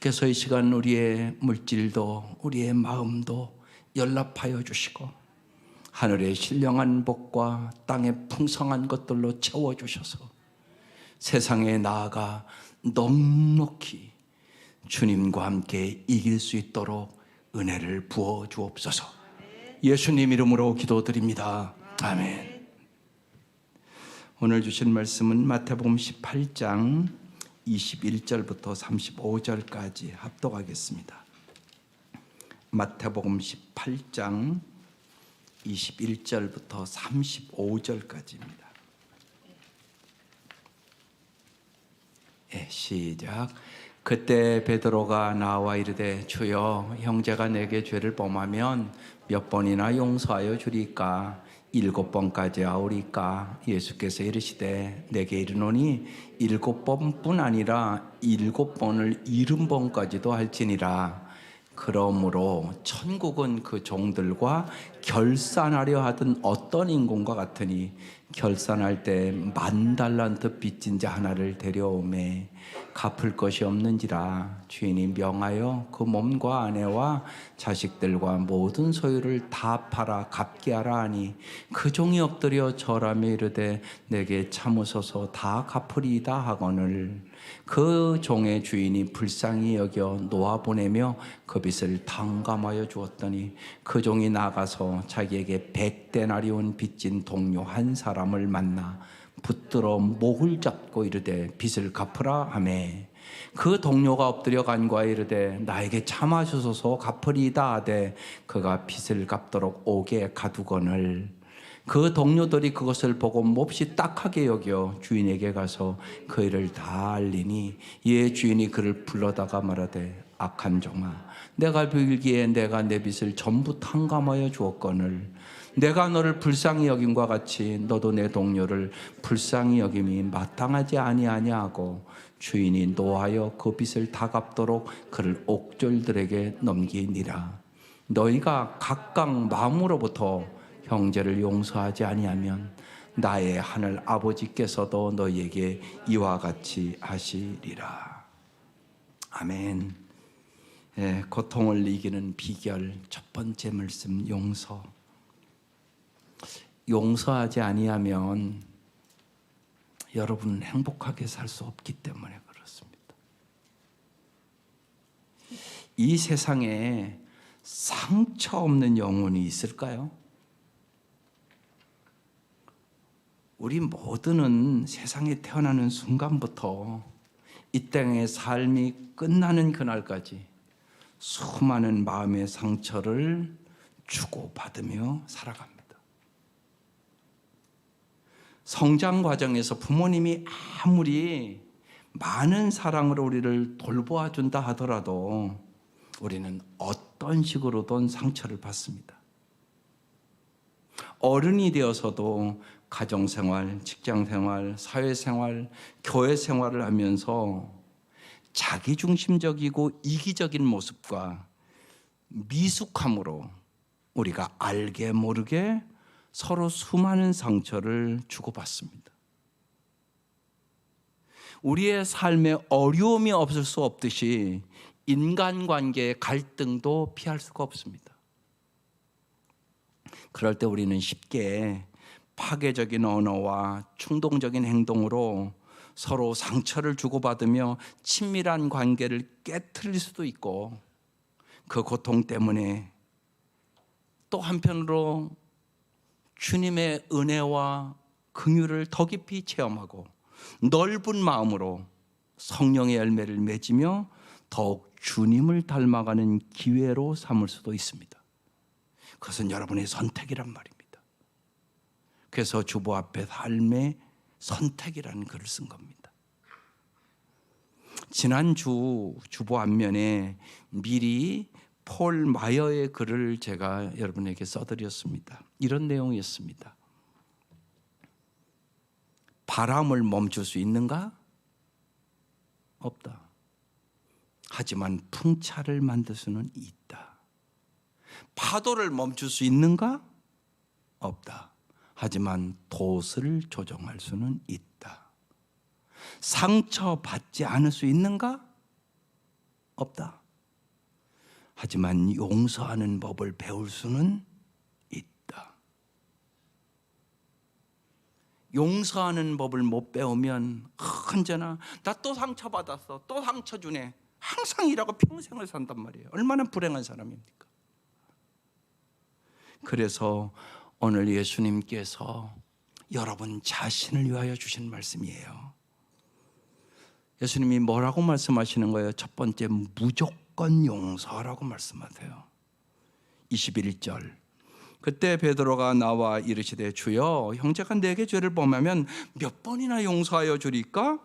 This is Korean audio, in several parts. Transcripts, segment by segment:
주께서 이 시간 우리의 물질도 우리의 마음도 연락하여 주시고 하늘의 신령한 복과 땅의 풍성한 것들로 채워주셔서 세상에 나아가 넉넉히 주님과 함께 이길 수 있도록 은혜를 부어 주옵소서. 예수님 이름으로 기도드립니다. 아멘. 오늘 주신 말씀은 마태복음 18장 21절부터 35절까지 합독하겠습니다. 마태복음 18장 21절부터 35절까지입니다. 시작. 그때 베드로가 나와 이르되 주여, 형제가 내게 죄를 범하면 몇 번이나 용서하여 주리까? 7번까지 하오리까? 예수께서 이르시되 내게 이르노니 7번뿐 아니라 7번을 70번까지도 할지니라. 그러므로 천국은 그 종들과 결산하려 하던 어떤 인공과 같으니 결산할 때 10,000달란트 빚진 자 하나를 데려오매 갚을 것이 없는지라. 주인이 명하여 그 몸과 아내와 자식들과 모든 소유를 다 팔아 갚게 하라 하니 그 종이 엎드려 절하며 이르되 내게 참으소서 다 갚으리이다 하거늘 그 종의 주인이 불쌍히 여겨 놓아보내며 그 빚을 탕감하여 주었더니 그 종이 나가서 자기에게 100데나리온 빚진 동료 한 사람을 만나 붙들어 목을 잡고 이르되 빚을 갚으라 하매 그 동료가 엎드려 간구하여 이르되 나에게 참아주소서 갚으리이다 하되 그가 빚을 갚도록 옥에 가두거늘 그 동료들이 그것을 보고 몹시 딱하게 여겨 주인에게 가서 그 일을 다 알리니 이에 주인이 그를 불러다가 말하되 악한 종아, 내가 빌기에 내가 내 빚을 전부 탕감하여 주었거늘 내가 너를 불쌍히 여김과 같이 너도 내 동료를 불쌍히 여김이 마땅하지 아니하냐 하고 주인이 노하여 그 빚을 다 갚도록 그를 옥졸들에게 넘기니라. 너희가 각각 마음으로부터 형제를 용서하지 아니하면 나의 하늘 아버지께서도 너희에게 이와 같이 하시리라. 아멘. 고통을 이기는 비결 첫 번째 말씀, 용서. 용서하지 아니하면 여러분은 행복하게 살 수 없기 때문에 그렇습니다. 이 세상에 상처 없는 영혼이 있을까요? 우리 모두는 세상에 태어나는 순간부터 이 땅의 삶이 끝나는 그날까지 수많은 마음의 상처를 주고받으며 살아갑니다. 성장 과정에서 부모님이 아무리 많은 사랑으로 우리를 돌보아준다 하더라도 우리는 어떤 식으로든 상처를 받습니다. 어른이 되어서도 가정생활, 직장생활, 사회생활, 교회생활을 하면서 자기중심적이고 이기적인 모습과 미숙함으로 우리가 알게 모르게 서로 수많은 상처를 주고받습니다. 우리의 삶에 어려움이 없을 수 없듯이 인간관계의 갈등도 피할 수가 없습니다. 그럴 때 우리는 쉽게 파괴적인 언어와 충동적인 행동으로 서로 상처를 주고받으며 친밀한 관계를 깨트릴 수도 있고 그 고통 때문에 또 한편으로 주님의 은혜와 긍휼을 더 깊이 체험하고 넓은 마음으로 성령의 열매를 맺으며 더욱 주님을 닮아가는 기회로 삼을 수도 있습니다. 그것은 여러분의 선택이란 말입니다. 그래서 주보 앞에 삶의 선택이라는 글을 쓴 겁니다. 지난주 주보 앞면에 미리 폴 마이어의 글을 제가 여러분에게 써드렸습니다. 이런 내용이었습니다. 바람을 멈출 수 있는가? 없다. 하지만 풍차를 만들 수는 있다. 파도를 멈출 수 있는가? 없다. 하지만 돛을 조정할 수는 있다. 상처받지 않을 수 있는가? 없다. 하지만 용서하는 법을 배울 수는 있다. 용서하는 법을 못 배우면 언제나 나 또 상처받았어, 또 상처 주네, 항상 이라고 평생을 산단 말이에요. 얼마나 불행한 사람입니까? 그래서 오늘 예수님께서 여러분 자신을 위하여 주신 말씀이에요. 예수님이 뭐라고 말씀하시는 거예요? 첫 번째, 무조건 용서라고 말씀하세요. 21절, 그때 베드로가 나와 이르시되 주여, 형제가 내게 죄를 범하면 몇 번이나 용서하여 주리까?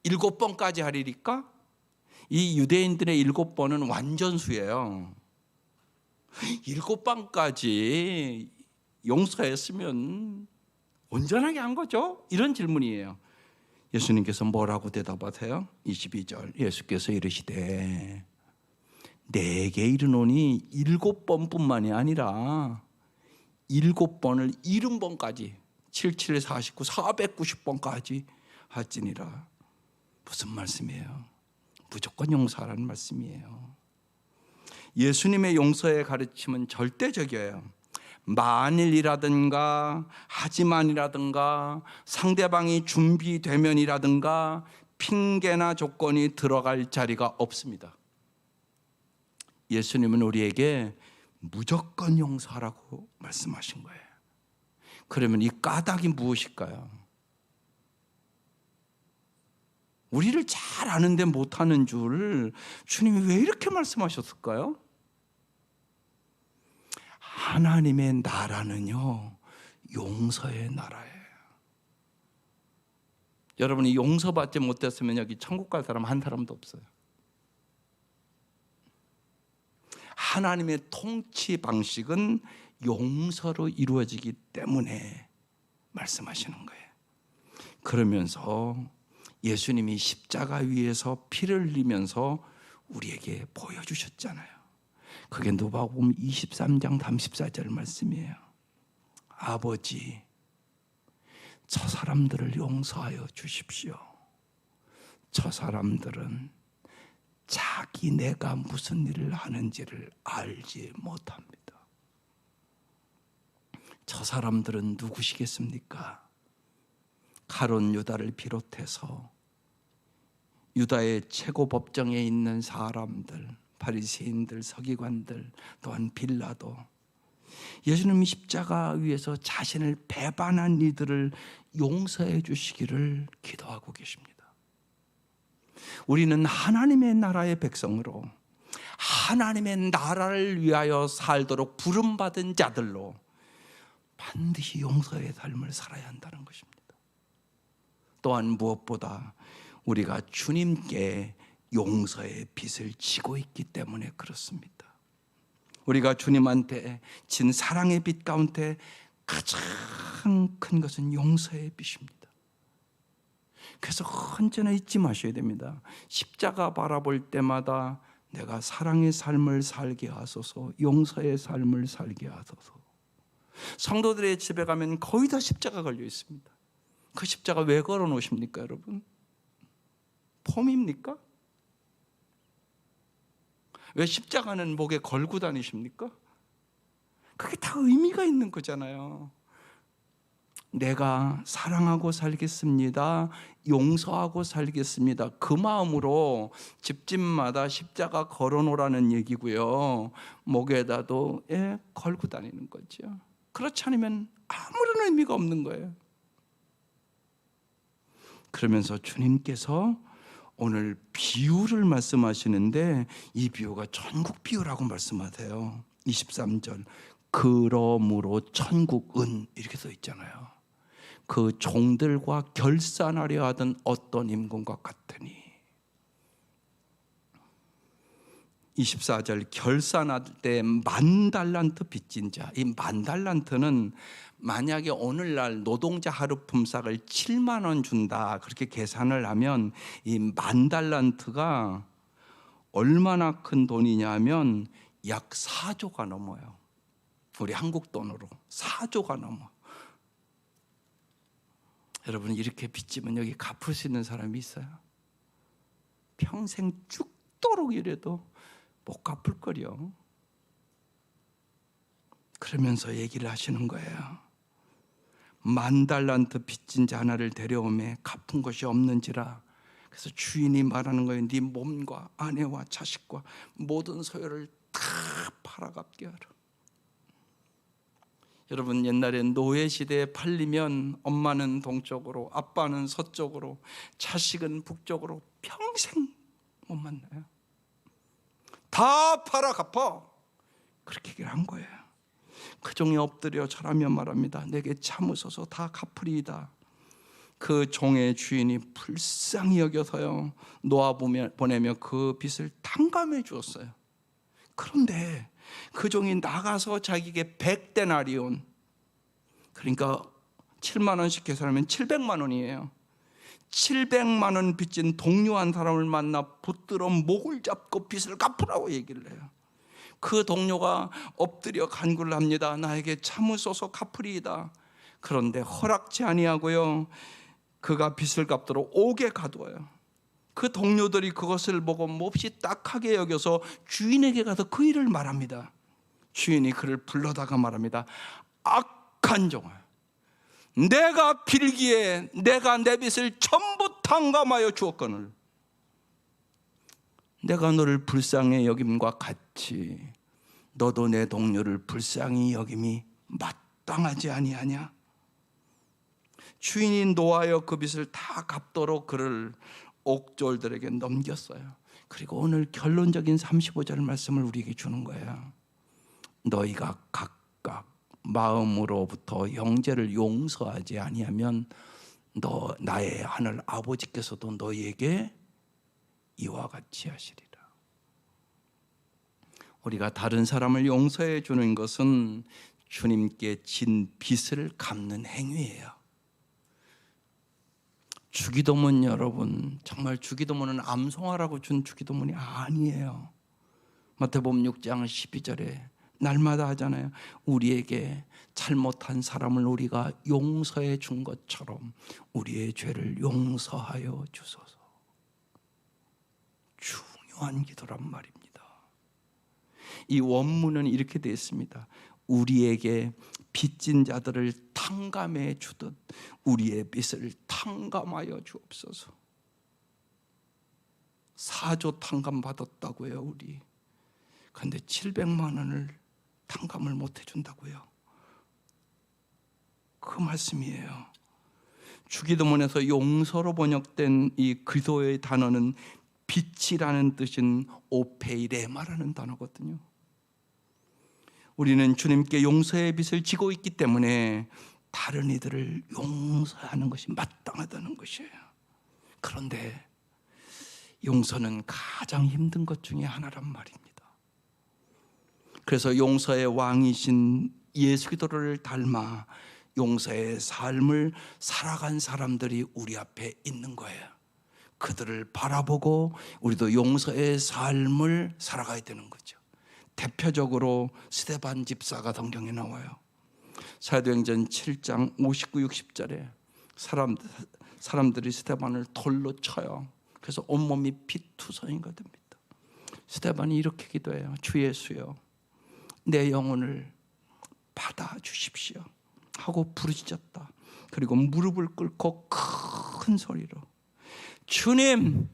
7번까지 하리리까? 이 유대인들의 7번은 완전수예요. 7번까지 용서했으면 온전하게 한 거죠? 이런 질문이에요. 예수님께서 뭐라고 대답하세요? 22절, 예수께서 이르시되 내게 이르노니 7번뿐만이 아니라 7번을 70번까지 77, 49, 490번까지 할지니라. 무슨 말씀이에요? 무조건 용서하라는 말씀이에요. 예수님의 용서의 가르침은 절대적이에요. 만일이라든가 하지만이라든가 상대방이 준비되면이라든가 핑계나 조건이 들어갈 자리가 없습니다. 예수님은 우리에게 무조건 용서하라고 말씀하신 거예요. 그러면 이 까닭이 무엇일까요? 우리를 잘 아는데 못하는 줄 주님이 왜 이렇게 말씀하셨을까요? 하나님의 나라는요, 용서의 나라예요. 여러분이 용서받지 못했으면 여기 천국 갈 사람 한 사람도 없어요. 하나님의 통치 방식은 용서로 이루어지기 때문에 말씀하시는 거예요. 그러면서 예수님이 십자가 위에서 피를 흘리면서 우리에게 보여주셨잖아요. 그게 누가복음 23장 34절 말씀이에요. 아버지, 저 사람들을 용서하여 주십시오. 저 사람들은 자기 내가 무슨 일을 하는지를 알지 못합니다. 저 사람들은 누구시겠습니까? 가룟 유다를 비롯해서 유다의 최고 법정에 있는 사람들, 바리새인들, 서기관들, 또한 빌라도, 예수님이 십자가 위에서 자신을 배반한 이들을 용서해 주시기를 기도하고 계십니다. 우리는 하나님의 나라의 백성으로 하나님의 나라를 위하여 살도록 부름받은 자들로 반드시 용서의 삶을 살아야 한다는 것입니다. 또한 무엇보다 우리가 주님께 용서의 빚을 지고 있기 때문에 그렇습니다. 우리가 주님한테 진 사랑의 빚 가운데 가장 큰 것은 용서의 빚입니다. 그래서 언제나 잊지 마셔야 됩니다. 십자가 바라볼 때마다 내가 사랑의 삶을 살게 하소서, 용서의 삶을 살게 하소서. 성도들의 집에 가면 거의 다 십자가 걸려 있습니다. 그 십자가 왜 걸어 놓으십니까, 여러분? 폼입니까? 왜 십자가는 목에 걸고 다니십니까? 그게 다 의미가 있는 거잖아요. 내가 사랑하고 살겠습니다, 용서하고 살겠습니다, 그 마음으로 집집마다 십자가 걸어놓으라는 얘기고요. 목에다도 걸고 다니는 거죠. 그렇지 않으면 아무런 의미가 없는 거예요. 그러면서 주님께서 오늘 비유를 말씀하시는데 이 비유가 천국 비유라고 말씀하세요. 23절, 그러므로 천국은 이렇게 써 있잖아요. 그 종들과 결산하려 하던 어떤 임금과 같으니. 24절, 결산할 때 10,000달란트 빚진 자. 이 10,000달란트는 만약에 오늘날 노동자 하루 품삯을 7만 원 준다, 그렇게 계산을 하면 이 10,000달란트가 얼마나 큰 돈이냐면 약 4조가 넘어요. 우리 한국 돈으로 4조가 넘어. 여러분, 이렇게 빚지면 여기 갚을 수 있는 사람이 있어요? 평생 쭉 죽도록 이래도 못 갚을 거려. 그러면서 얘기를 하시는 거예요. 10,000달란트 빚진 자 하나를 데려오매 갚은 것이 없는지라. 그래서 주인이 말하는 거예요. 네 몸과 아내와 자식과 모든 소유를 다 팔아갚게 하라. 여러분, 옛날에 노예 시대에 팔리면 엄마는 동쪽으로, 아빠는 서쪽으로, 자식은 북쪽으로 평생 못 만나요. 다 팔아갚아. 그렇게 얘기를 한 거예요. 그 종이 엎드려 절하며 말합니다. 내게 참으소서 다 갚으리이다. 그 종의 주인이 불쌍히 여겨서요 놓아 보내며 그 빚을 탕감해 주었어요. 그런데 그 종이 나가서 자기에게 100데나리온, 그러니까 7만 원씩 계산하면 700만 원이에요. 700만 원 빚진 동료 한 사람을 만나 붙들어 목을 잡고 빚을 갚으라고 얘기를 해요. 그 동료가 엎드려 간구를 합니다. 나에게 참으소서 갚으리이다. 그런데 허락지 아니하고요 그가 빚을 갚도록 옥에 가두어요. 그 동료들이 그것을 보고 몹시 딱하게 여겨서 주인에게 가서 그 일을 말합니다. 주인이 그를 불러다가 말합니다. 악한 종아, 내가 빌기에 내가 내 빚을 전부 탕감하여 주었거늘 내가 너를 불쌍히 여김과 같이 너도 내 동료를 불쌍히 여김이 마땅하지 아니하냐? 주인이 노하여 그 빚을 다 갚도록 그를 옥졸들에게 넘겼어요. 그리고 오늘 결론적인 35절 말씀을 우리에게 주는 거예요. 너희가 각각 마음으로부터 형제를 용서하지 아니하면 너 나의 하늘 아버지께서도 너희에게 이와 같이 하시리라. 우리가 다른 사람을 용서해 주는 것은 주님께 진 빚을 갚는 행위예요. 주기도문, 여러분, 정말 주기도문은 암송하라고 준 주기도문이 아니에요. 마태복음 6장 12절에 날마다 하잖아요. 우리에게 잘못한 사람을 우리가 용서해 준 것처럼 우리의 죄를 용서하여 주소서. 중요한 기도란 말입니다. 이 원문은 이렇게 되어 있습니다. 우리에게 빚진 자들을 탕감해 주듯 우리의 빚을 탕감하여 주옵소서. 4조 탕감 받았다고요, 우리. 그런데 700만 원을 탕감을 못 해준다고요. 그 말씀이에요. 주기도문에서 용서로 번역된 이 기도의 단어는 빚이라는 뜻인 오페이레마라는 단어거든요. 우리는 주님께 용서의 빚을 지고 있기 때문에 다른 이들을 용서하는 것이 마땅하다는 것이에요. 그런데 용서는 가장 힘든 것 중에 하나란 말입니다. 그래서 용서의 왕이신 예수 그리스도를 닮아 용서의 삶을 살아간 사람들이 우리 앞에 있는 거예요. 그들을 바라보고 우리도 용서의 삶을 살아가야 되는 거죠. 대표적으로 스데반 집사가 성경에 나와요. 사도행전 7장 59, 60절에 사람들이 스데반을 돌로 쳐요. 그래서 온몸이 피투성이가 됩니다. 스데반이 이렇게 기도해요. 주 예수여, 내 영혼을 받아주십시오 하고 부르짖었다. 그리고 무릎을 꿇고 큰 소리로 주님,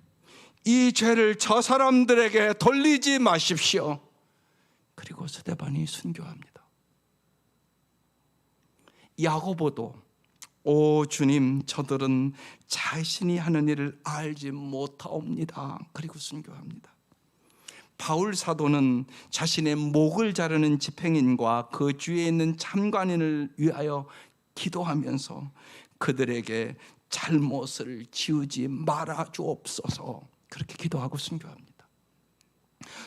이 죄를 저 사람들에게 돌리지 마십시오. 그리고 스데반이 순교합니다. 야고보도 오 주님, 저들은 자신이 하는 일을 알지 못하옵니다. 그리고 순교합니다. 바울 사도는 자신의 목을 자르는 집행인과 그 주위에 있는 참관인을 위하여 기도하면서 그들에게 잘못을 지우지 말아 주옵소서 그렇게 기도하고 순교합니다.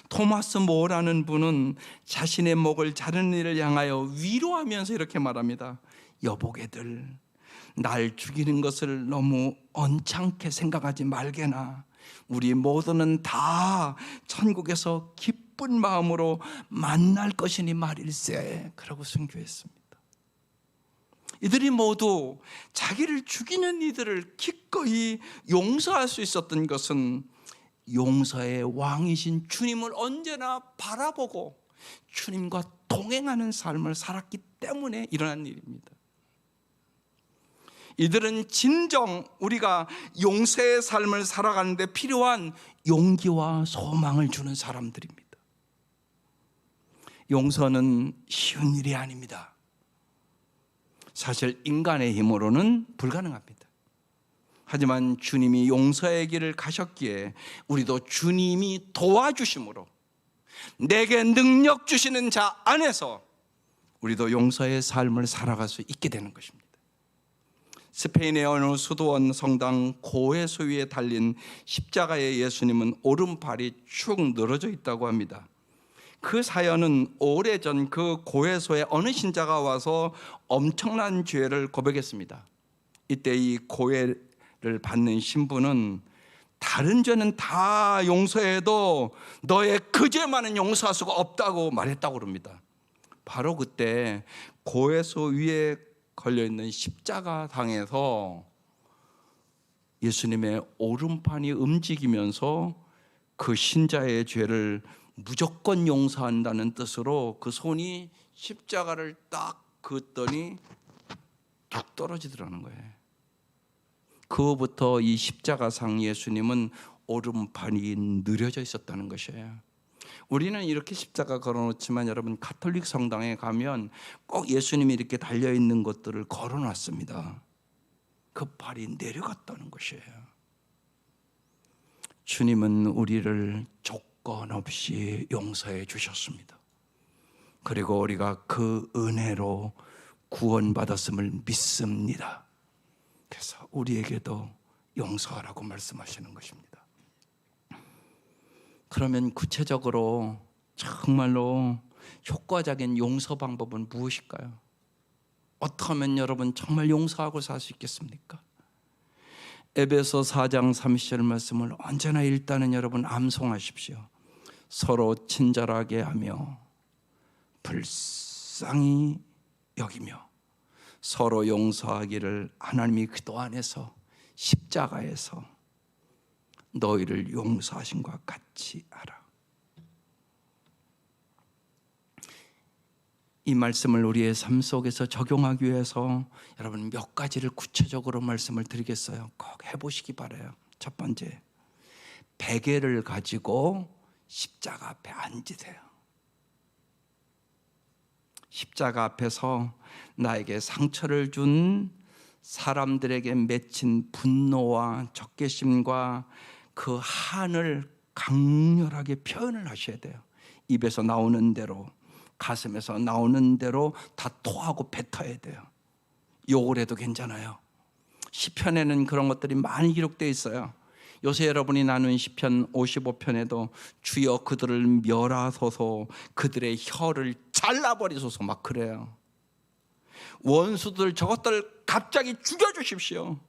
토마스 모라는 분은 자신의 목을 자르는 일을 향하여 위로하면서 이렇게 말합니다. 여보게들, 날 죽이는 것을 너무 언짢게 생각하지 말게나. 우리 모두는 다 천국에서 기쁜 마음으로 만날 것이니 말일세. 그러고 순교했습니다. 이들이 모두 자기를 죽이는 이들을 기꺼이 용서할 수 있었던 것은 용서의 왕이신 주님을 언제나 바라보고 주님과 동행하는 삶을 살았기 때문에 일어난 일입니다. 이들은 진정 우리가 용서의 삶을 살아가는데 필요한 용기와 소망을 주는 사람들입니다. 용서는 쉬운 일이 아닙니다. 사실 인간의 힘으로는 불가능합니다. 하지만 주님이 용서의 길을 가셨기에 우리도 주님이 도와주심으로 내게 능력 주시는 자 안에서 우리도 용서의 삶을 살아갈 수 있게 되는 것입니다. 스페인의 어느 수도원 성당 고해소 위에 달린 십자가의 예수님은 오른팔이 축 늘어져 있다고 합니다. 그 사연은 오래전 그 고해소에 어느 신자가 와서 엄청난 죄를 고백했습니다. 이때 이 고해를 받는 신부는 다른 죄는 다 용서해도 너의 그 죄만은 용서할 수가 없다고 말했다고 합니다. 바로 그때 고해소 위에 걸려있는 십자가 상에서 예수님의 오른팔이 움직이면서 그 신자의 죄를 무조건 용서한다는 뜻으로 그 손이 십자가를 딱 긋더니 툭 떨어지더라는 거예요. 그부터 이 십자가상 예수님은 오른팔이 느려져 있었다는 것이에요. 우리는 이렇게 십자가 걸어놓지만 여러분 가톨릭 성당에 가면 꼭 예수님이 이렇게 달려있는 것들을 걸어놨습니다. 그 팔이 내려갔다는 것이에요. 주님은 우리를 조건 없이 용서해 주셨습니다. 그리고 우리가 그 은혜로 구원받았음을 믿습니다. 그래서 우리에게도 용서하라고 말씀하시는 것입니다. 그러면 구체적으로 정말로 효과적인 용서 방법은 무엇일까요? 어떻게 하면 여러분 정말 용서하고 살 수 있겠습니까? 에베소 4장 30절 말씀을 언제나 일단은 여러분 암송하십시오. 서로 친절하게 하며 불쌍히 여기며 서로 용서하기를 하나님이 그도 안에서 십자가에서 너희를 용서하신 것 같이 하라. 이 말씀을 우리의 삶 속에서 적용하기 위해서 여러분 몇 가지를 구체적으로 말씀을 드리겠어요. 꼭 해보시기 바라요. 첫 번째, 베개를 가지고 십자가 앞에 앉으세요. 십자가 앞에서 나에게 상처를 준 사람들에게 맺힌 분노와 적개심과 그 한을 강렬하게 표현을 하셔야 돼요. 입에서 나오는 대로, 가슴에서 나오는 대로 다 토하고 뱉어야 돼요. 욕을 해도 괜찮아요. 시편에는 그런 것들이 많이 기록되어 있어요. 요새 여러분이 나눈 시편 55편에도 주여 그들을 멸하소서, 그들의 혀를 잘라버리소서 막 그래요. 원수들 저것들 갑자기 죽여주십시오.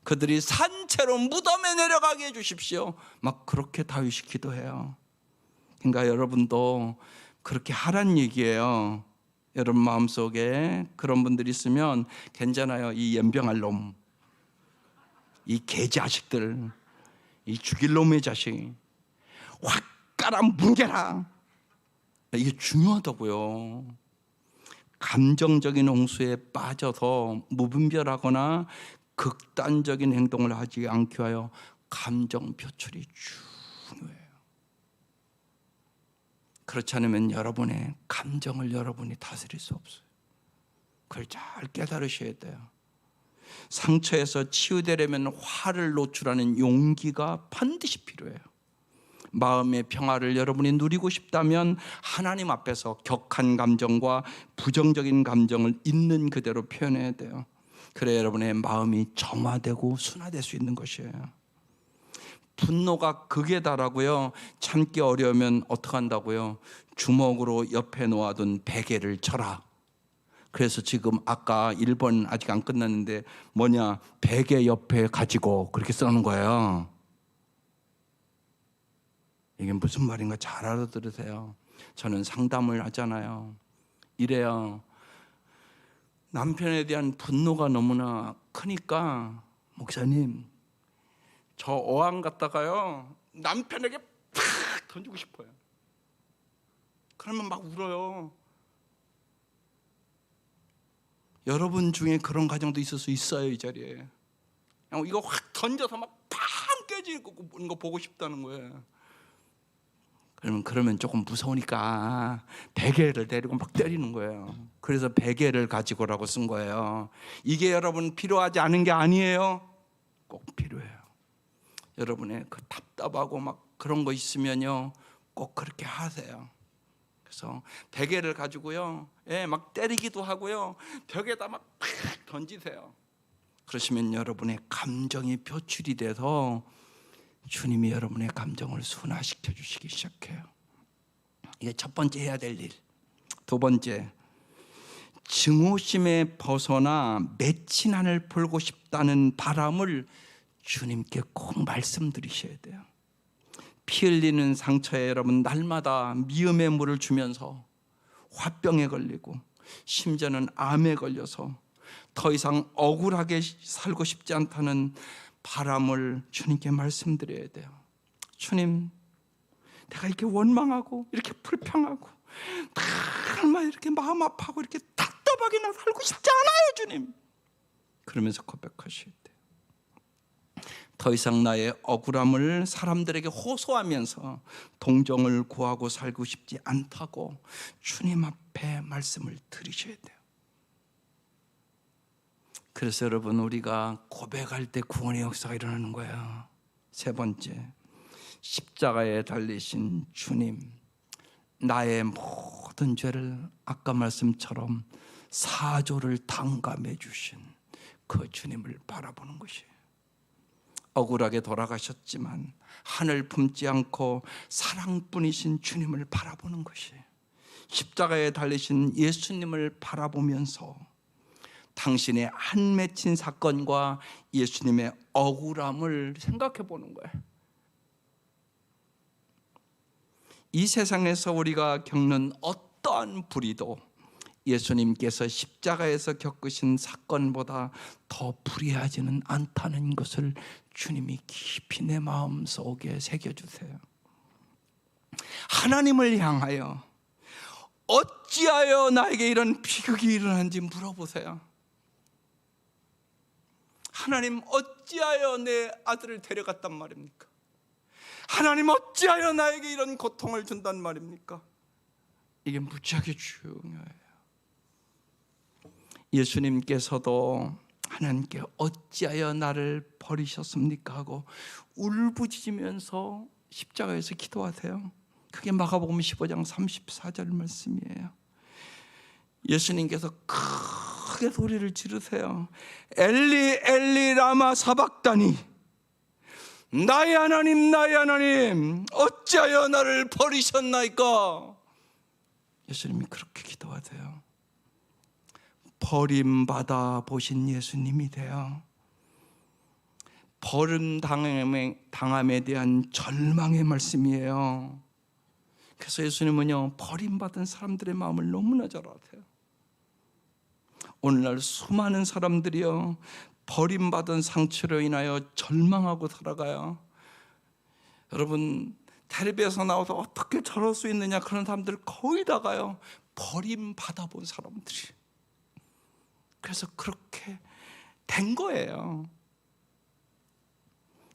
그들이 산채로 무덤에 내려가게 해주십시오. 막 그렇게 다윗이 기도해요. 그러니까 여러분도 그렇게 하란 얘기예요. 여러분 마음속에 그런 분들이 있으면 괜찮아요. 이 연병할 놈, 이 개자식들, 이 죽일 놈의 자식 확 깔아 뭉개라. 이게 중요하다고요. 감정적인 홍수에 빠져서 무분별하거나 극단적인 행동을 하지 않기 위하여 감정 표출이 중요해요. 그렇지 않으면 여러분의 감정을 여러분이 다스릴 수 없어요. 그걸 잘 깨달으셔야 돼요. 상처에서 치유되려면 화를 노출하는 용기가 반드시 필요해요. 마음의 평화를 여러분이 누리고 싶다면 하나님 앞에서 격한 감정과 부정적인 감정을 있는 그대로 표현해야 돼요. 그래야 여러분의 마음이 정화되고 순화될 수 있는 것이에요. 분노가 극에 달하고요, 참기 어려우면 어떻게 한다고요? 주먹으로 옆에 놓아둔 베개를 쳐라. 그래서 지금 아까 1번 아직 안 끝났는데 뭐냐, 베개 옆에 가지고 그렇게 써는 거예요. 이게 무슨 말인가 잘 알아들으세요. 저는 상담을 하잖아요. 이래요. 남편에 대한 분노가 너무나 크니까 목사님, 저 어항 갔다가요 남편에게 팍 던지고 싶어요. 그러면 막 울어요. 여러분 중에 그런 가정도 있을 수 있어요. 이 자리에 그냥 이거 확 던져서 막 팡 깨지는 거 보고 싶다는 거예요. 그러면 조금 무서우니까 베개를 데리고 막 때리는 거예요. 그래서 베개를 가지고라고 쓴 거예요. 이게 여러분 필요하지 않은 게 아니에요. 꼭 필요해요. 여러분의 그 답답하고 막 그런 거 있으면요, 꼭 그렇게 하세요. 그래서 베개를 가지고요, 막 때리기도 하고요, 벽에다 막 팍 던지세요. 그러시면 여러분의 감정이 표출이 돼서 주님이 여러분의 감정을 순화시켜 주시기 시작해요. 이게 첫 번째 해야 될 일. 두 번째, 증오심에 벗어나 맺힌 안을 풀고 싶다는 바람을 주님께 꼭 말씀드리셔야 돼요. 피 흘리는 상처에 여러분 날마다 미움의 물을 주면서 화병에 걸리고 심지어는 암에 걸려서 더 이상 억울하게 살고 싶지 않다는 바람을 주님께 말씀드려야 돼요. 주님, 내가 이렇게 원망하고 이렇게 불평하고 정말 이렇게 마음 아파하고 이렇게 답답하게나 살고 싶지 않아요, 주님. 그러면서 고백하셔야 돼요. 더 이상 나의 억울함을 사람들에게 호소하면서 동정을 구하고 살고 싶지 않다고 주님 앞에 말씀을 드리셔야 돼요. 그래서 여러분, 우리가 고백할 때 구원의 역사가 일어나는 거예요. 세 번째, 십자가에 달리신 주님, 나의 모든 죄를 아까 말씀처럼 사조를 탕감해 주신 그 주님을 바라보는 것이에요. 억울하게 돌아가셨지만 하늘 품지 않고 사랑뿐이신 주님을 바라보는 것이에요. 십자가에 달리신 예수님을 바라보면서 당신의 한 맺힌 사건과 예수님의 억울함을 생각해 보는 거예요. 이 세상에서 우리가 겪는 어떠한 불의도 예수님께서 십자가에서 겪으신 사건보다 더 불의하지는 않다는 것을 주님이 깊이 내 마음속에 새겨주세요. 하나님을 향하여 어찌하여 나에게 이런 비극이 일어난지 물어보세요. 하나님, 어찌하여 내 아들을 데려갔단 말입니까? 하나님, 어찌하여 나에게 이런 고통을 준단 말입니까? 이게 무지하게 중요해요. 예수님께서도 하나님께 어찌하여 나를 버리셨습니까? 하고 울부짖으면서 십자가에서 기도하세요. 그게 마가복음 15장 34절 말씀이에요. 예수님께서 크게 소리를 지르세요. 엘리 엘리 라마 사박다니, 나의 하나님 나의 하나님 어찌하여 나를 버리셨나이까? 예수님이 그렇게 기도하세요. 버림받아 보신 예수님이 돼요. 버림당함에 대한 절망의 말씀이에요. 그래서 예수님은요, 버림받은 사람들의 마음을 너무나 잘 아세요. 오늘날 수많은 사람들이요, 버림받은 상처로 인하여 절망하고 살아가요. 여러분, 텔레비에서 나와서 어떻게 저럴 수 있느냐, 그런 사람들 거의 다가요, 버림받아 본 사람들이. 그래서 그렇게 된 거예요.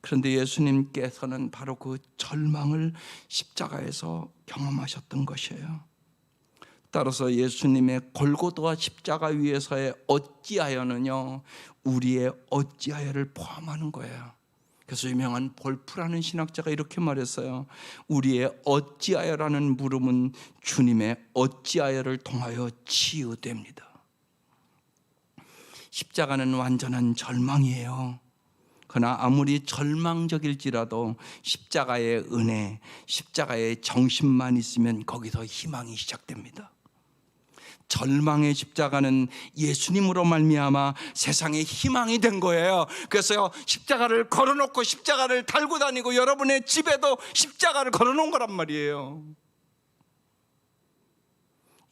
그런데 예수님께서는 바로 그 절망을 십자가에서 경험하셨던 것이에요. 따라서 예수님의 골고다 십자가 위에서의 어찌하여는요, 우리의 어찌하여를 포함하는 거예요. 그래서 유명한 볼프라는 신학자가 이렇게 말했어요. 우리의 어찌하여라는 물음은 주님의 어찌하여를 통하여 치유됩니다. 십자가는 완전한 절망이에요. 그러나 아무리 절망적일지라도 십자가의 은혜, 십자가의 정신만 있으면 거기서 희망이 시작됩니다. 절망의 십자가는 예수님으로 말미암아 세상에 희망이 된 거예요. 그래서 십자가를 걸어놓고 십자가를 달고 다니고 여러분의 집에도 십자가를 걸어놓은 거란 말이에요.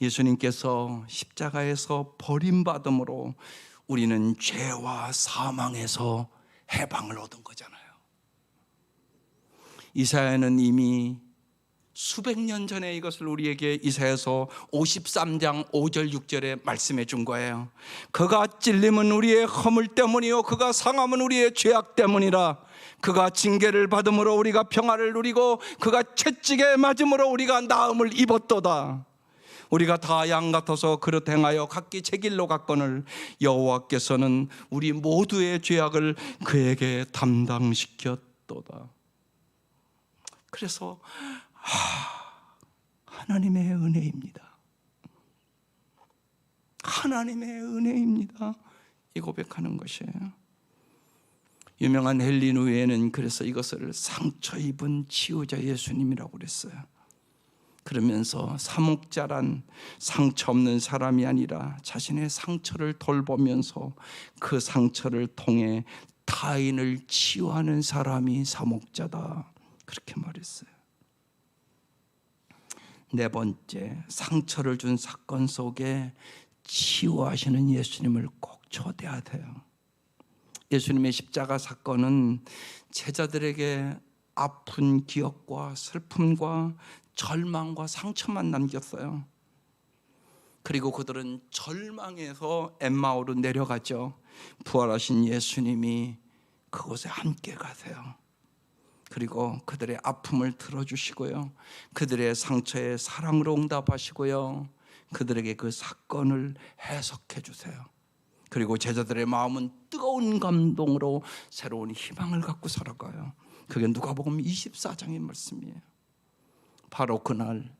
예수님께서 십자가에서 버림받음으로 우리는 죄와 사망에서 해방을 얻은 거잖아요. 이사야는 이미 수백 년 전에 이것을 우리에게 이사야서 53장 5절 6절에 말씀해 준 거예요. 그가 찔림은 우리의 허물 때문이요 그가 상함은 우리의 죄악 때문이라. 그가 징계를 받음으로 우리가 평화를 누리고 그가 채찍에 맞음으로 우리가 나음을 입었도다. 우리가 다 양 같아서 그릇 행하여 각기 제 길로 갔거늘 여호와께서는 우리 모두의 죄악을 그에게 담당시켰도다. 그래서 하나님의 은혜입니다. 하나님의 은혜입니다. 이 고백하는 것이에요. 유명한 헬린 후에는 그래서 이것을 상처 입은 치유자 예수님이라고 그랬어요. 그러면서 사목자란 상처 없는 사람이 아니라 자신의 상처를 돌보면서 그 상처를 통해 타인을 치유하는 사람이 사목자다, 그렇게 말했어요. 네 번째, 상처를 준 사건 속에 치유하시는 예수님을 꼭 초대해야 돼요. 예수님의 십자가 사건은 제자들에게 아픈 기억과 슬픔과 절망과 상처만 남겼어요. 그리고 그들은 절망해서 엠마오로 내려가죠. 부활하신 예수님이 그곳에 함께 가세요. 그리고 그들의 아픔을 들어주시고요, 그들의 상처에 사랑으로 응답하시고요, 그들에게 그 사건을 해석해 주세요. 그리고 제자들의 마음은 뜨거운 감동으로 새로운 희망을 갖고 살아가요. 그게 누가복음 24장의 말씀이에요. 바로 그날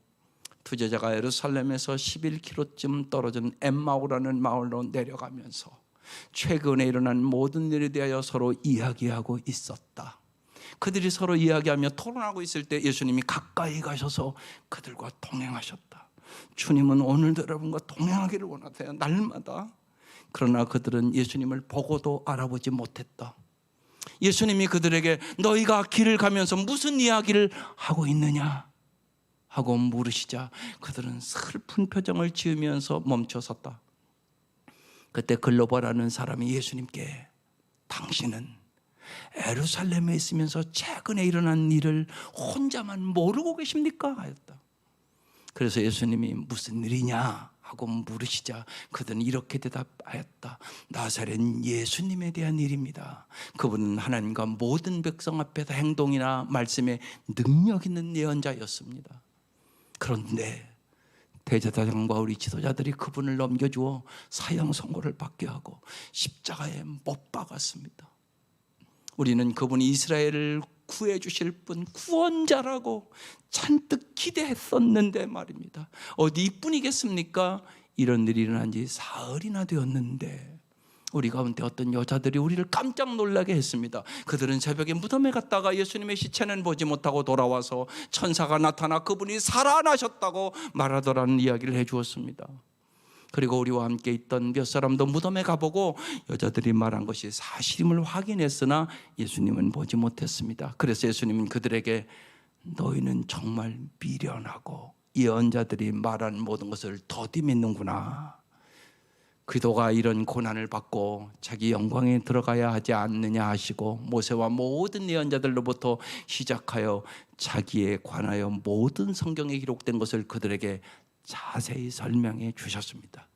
두 제자가 예루살렘에서 11km쯤 떨어진 엠마오라는 마을로 내려가면서 최근에 일어난 모든 일에 대하여 서로 이야기하고 있었다. 그들이 서로 이야기하며 토론하고 있을 때 예수님이 가까이 가셔서 그들과 동행하셨다. 주님은 오늘도 여러분과 동행하기를 원하세요, 날마다. 그러나 그들은 예수님을 보고도 알아보지 못했다. 예수님이 그들에게 너희가 길을 가면서 무슨 이야기를 하고 있느냐 하고 물으시자 그들은 슬픈 표정을 지으면서 멈춰섰다. 그때 글로벌하는 사람이 예수님께 당신은 예루살렘에 있으면서 최근에 일어난 일을 혼자만 모르고 계십니까? 하였다. 그래서 예수님이 무슨 일이냐 하고 물으시자 그들은 이렇게 대답하였다. 나사렛 예수님에 대한 일입니다. 그분은 하나님과 모든 백성 앞에서 행동이나 말씀에 능력 있는 예언자였습니다. 그런데 대제사장과 우리 지도자들이 그분을 넘겨주어 사형 선고를 받게 하고 십자가에 못 박았습니다. 우리는 그분이 이스라엘을 구해 주실 분, 구원자라고 잔뜩 기대했었는데 말입니다. 어디 이뿐이겠습니까? 이런 일이 일어난 지 사흘이나 되었는데 우리 가운데 어떤 여자들이 우리를 깜짝 놀라게 했습니다. 그들은 새벽에 무덤에 갔다가 예수님의 시체는 보지 못하고 돌아와서 천사가 나타나 그분이 살아나셨다고 말하더라는 이야기를 해주었습니다. 그리고 우리와 함께 있던 몇 사람도 무덤에 가보고 여자들이 말한 것이 사실임을 확인했으나 예수님은 보지 못했습니다. 그래서 예수님은 그들에게 너희는 정말 미련하고 예언자들이 말한 모든 것을 더디 믿는구나. 그도가 이런 고난을 받고 자기 영광에 들어가야 하지 않느냐 하시고 모세와 모든 예언자들로부터 시작하여 자기에 관하여 모든 성경에 기록된 것을 그들에게 자세히 설명해 주셨습니다.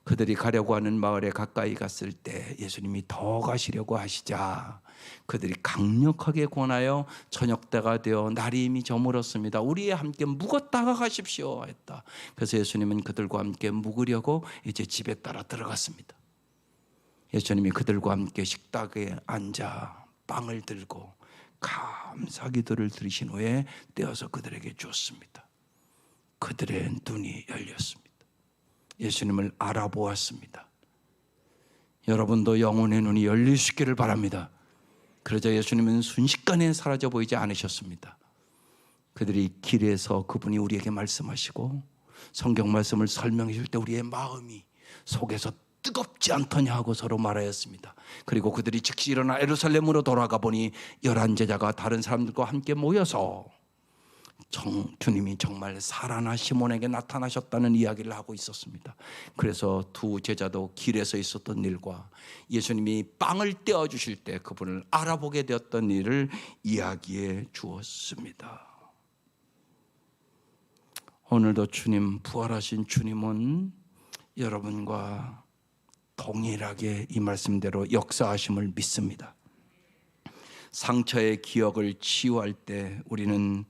그들이 가려고 하는 마을에 가까이 갔을 때 예수님이 더 가시려고 하시자 그들이 강력하게 권하여 저녁때가 되어 날이 이미 저물었습니다. 우리와 함께 묵었다가 가십시오 했다. 그래서 예수님은 그들과 함께 묵으려고 이제 집에 따라 들어갔습니다. 예수님이 그들과 함께 식탁에 앉아 빵을 들고 감사기도를 드리신 후에 떼어서 그들에게 줬습니다. 그들의 눈이 열렸습니다. 예수님을 알아보았습니다. 여러분도 영혼의 눈이 열릴 수 있기를 바랍니다. 그러자 예수님은 순식간에 사라져 보이지 않으셨습니다. 그들이 길에서 그분이 우리에게 말씀하시고 성경 말씀을 설명해 줄 때 우리의 마음이 속에서 뜨겁지 않더냐 하고 서로 말하였습니다. 그리고 그들이 즉시 일어나 예루살렘으로 돌아가 보니 11 제자가 다른 사람들과 함께 모여서 주님이 정말 살아나 시몬에게 나타나셨다는 이야기를 하고 있었습니다. 그래서 두 제자도 길에서 있었던 일과 예수님이 빵을 떼어주실 때 그분을 알아보게 되었던 일을 이야기해 주었습니다. 오늘도 주님, 부활하신 주님은 여러분과 동일하게 이 말씀대로 역사하심을 믿습니다. 상처의 기억을 치유할 때 우리는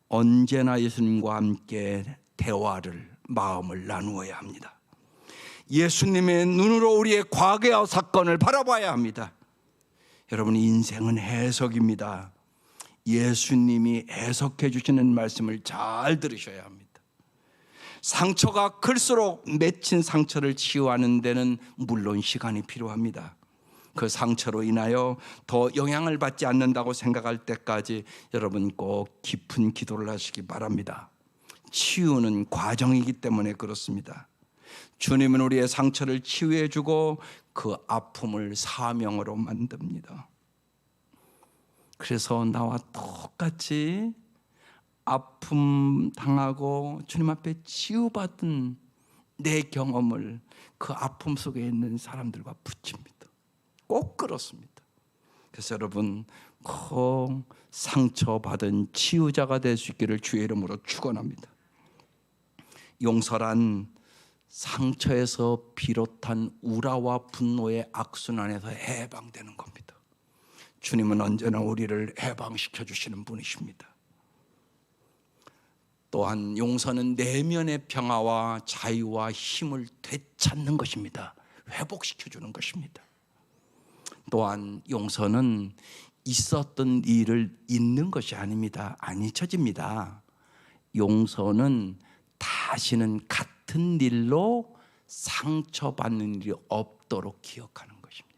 언제나 예수님과 함께 대화를, 마음을 나누어야 합니다. 예수님의 눈으로 우리의 과거와 사건을 바라봐야 합니다. 여러분, 인생은 해석입니다. 예수님이 해석해 주시는 말씀을 잘 들으셔야 합니다. 상처가 클수록 맺힌 상처를 치유하는 데는 물론 시간이 필요합니다. 그 상처로 인하여 더 영향을 받지 않는다고 생각할 때까지 여러분 꼭 깊은 기도를 하시기 바랍니다. 치유는 과정이기 때문에 그렇습니다. 주님은 우리의 상처를 치유해 주고 그 아픔을 사명으로 만듭니다. 그래서 나와 똑같이 아픔 당하고 주님 앞에 치유받은 내 경험을 그 아픔 속에 있는 사람들과 붙입니다. 꼭 그렇습니다. 그래서 여러분 꼭 상처받은 치유자가 될 수 있기를 주의 이름으로 축원합니다. 용서란 상처에서 비롯한 우라와 분노의 악순환에서 해방되는 겁니다. 주님은 언제나 우리를 해방시켜 주시는 분이십니다. 또한 용서는 내면의 평화와 자유와 힘을 되찾는 것입니다. 회복시켜 주는 것입니다. 또한 용서는 있었던 일을 잊는 것이 아닙니다. 안 잊혀집니다. 용서는 다시는 같은 일로 상처받는 일이 없도록 기억하는 것입니다.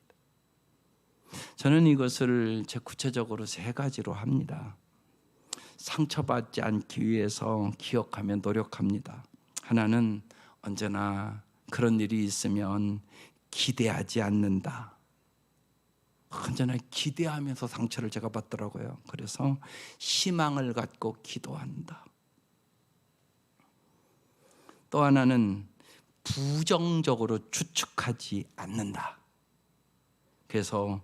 저는 이것을 제 구체적으로 3가지로 합니다. 상처받지 않기 위해서 기억하며 노력합니다. 하나는 언제나 그런 일이 있으면 기대하지 않는다. 언제나 기대하면서 상처를 제가 받더라고요. 그래서 희망을 갖고 기도한다. 또 하나는 부정적으로 추측하지 않는다. 그래서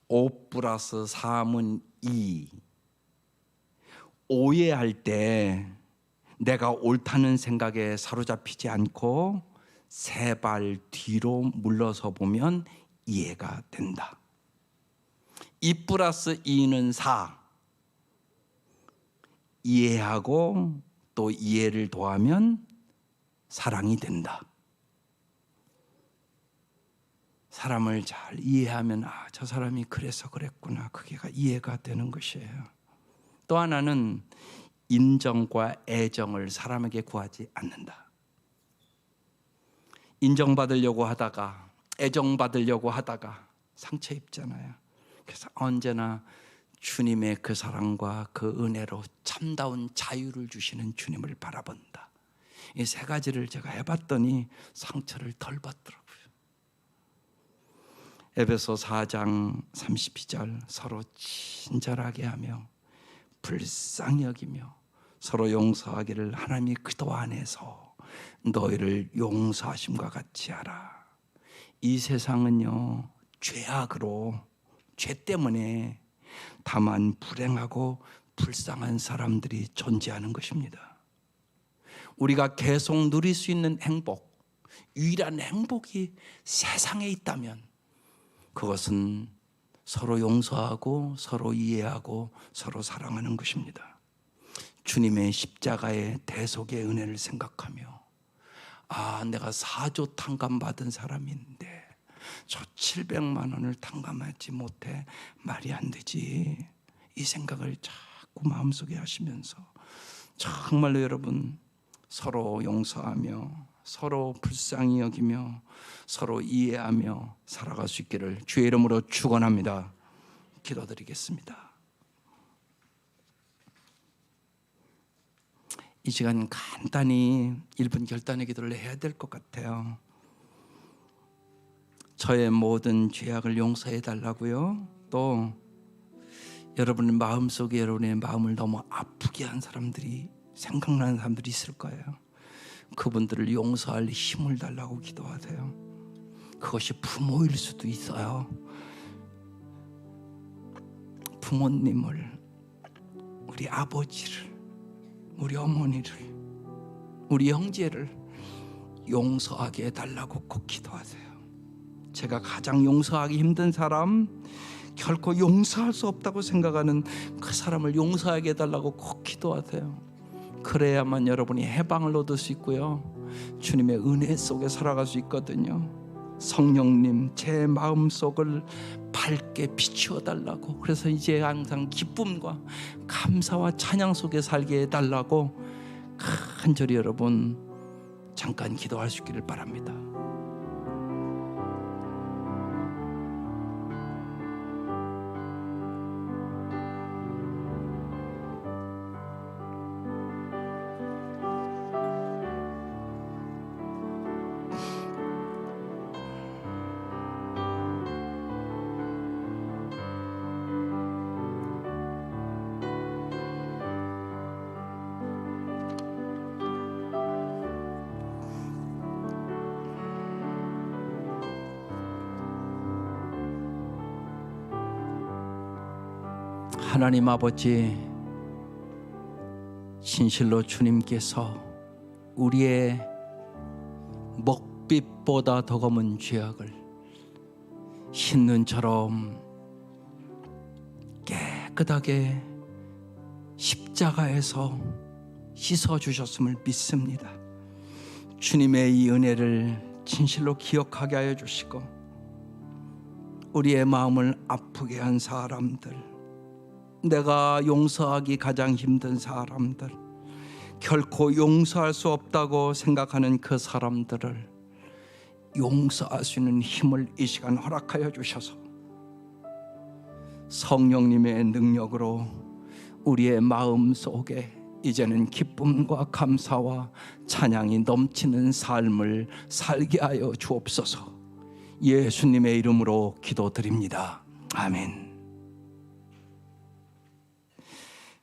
5+3은 2. 오해할 때 내가 옳다는 생각에 사로잡히지 않고 3발 뒤로 물러서 보면 이해가 된다. 2+2는 4. 이해하고 또 이해를 더하면 사랑이 된다. 사람을 잘 이해하면 저 사람이 그래서 그랬구나. 그게가 이해가 되는 것이에요. 또 하나는 인정과 애정을 사람에게 구하지 않는다. 인정받으려고 하다가 애정받으려고 하다가 상처 입잖아요. 그래서 언제나 주님의 그 사랑과 그 은혜로 참다운 자유를 주시는 주님을 바라본다. 이 3가지를 제가 해봤더니 상처를 덜 받더라고요. 에베소 4장 32절 서로 친절하게 하며 불쌍히 여기며 서로 용서하기를 하나님이 그도 안에서 너희를 용서하심과 같이 하라. 이 세상은요 죄악으로 죄 때문에 다만 불행하고 불쌍한 사람들이 존재하는 것입니다. 우리가 계속 누릴 수 있는 행복, 유일한 행복이 세상에 있다면 그것은 서로 용서하고 서로 이해하고 서로 사랑하는 것입니다. 주님의 십자가의 대속의 은혜를 생각하며 내가 4조 탕감받은 사람인데 저 700만 원을 탕감하지 못해 말이 안 되지. 이 생각을 자꾸 마음속에 하시면서 정말로 여러분 서로 용서하며 서로 불쌍히 여기며 서로 이해하며 살아갈 수 있기를 주의 이름으로 축원합니다. 기도드리겠습니다. 이 시간 간단히 1분 결단의 기도를 해야 될 것 같아요. 저의 모든 죄악을 용서해 달라고요. 또 여러분의 마음속에 여러분의 마음을 너무 아프게 한 사람들이 생각나는 사람들이 있을 거예요. 그분들을 용서할 힘을 달라고 기도하세요. 그것이 부모일 수도 있어요. 부모님을, 우리 아버지를, 우리 어머니를, 우리 형제를 용서하게 해달라고 꼭 기도하세요. 제가 가장 용서하기 힘든 사람, 결코 용서할 수 없다고 생각하는 그 사람을 용서하게 해달라고 꼭 기도하세요. 그래야만 여러분이 해방을 얻을 수 있고요, 주님의 은혜 속에 살아갈 수 있거든요. 성령님, 제 마음속을 밝게 비추어 달라고, 그래서 이제 항상 기쁨과 감사와 찬양 속에 살게 해달라고 간절히 여러분 잠깐 기도할 수 있기를 바랍니다. 하나님 아버지, 진실로 주님께서 우리의 먹빛보다 더 검은 죄악을 흰 눈처럼 깨끗하게 십자가에서 씻어주셨음을 믿습니다. 주님의 이 은혜를 진실로 기억하게 하여 주시고, 우리의 마음을 아프게 한 사람들, 내가 용서하기 가장 힘든 사람들, 결코 용서할 수 없다고 생각하는 그 사람들을 용서할 수 있는 힘을 이 시간 허락하여 주셔서 성령님의 능력으로 우리의 마음 속에 이제는 기쁨과 감사와 찬양이 넘치는 삶을 살게 하여 주옵소서. 예수님의 이름으로 기도드립니다. 아멘.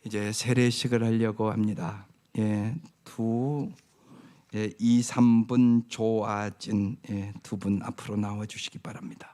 이제 세례식을 하려고 합니다. 2, 3분 조아진 두 분 앞으로 나와 주시기 바랍니다.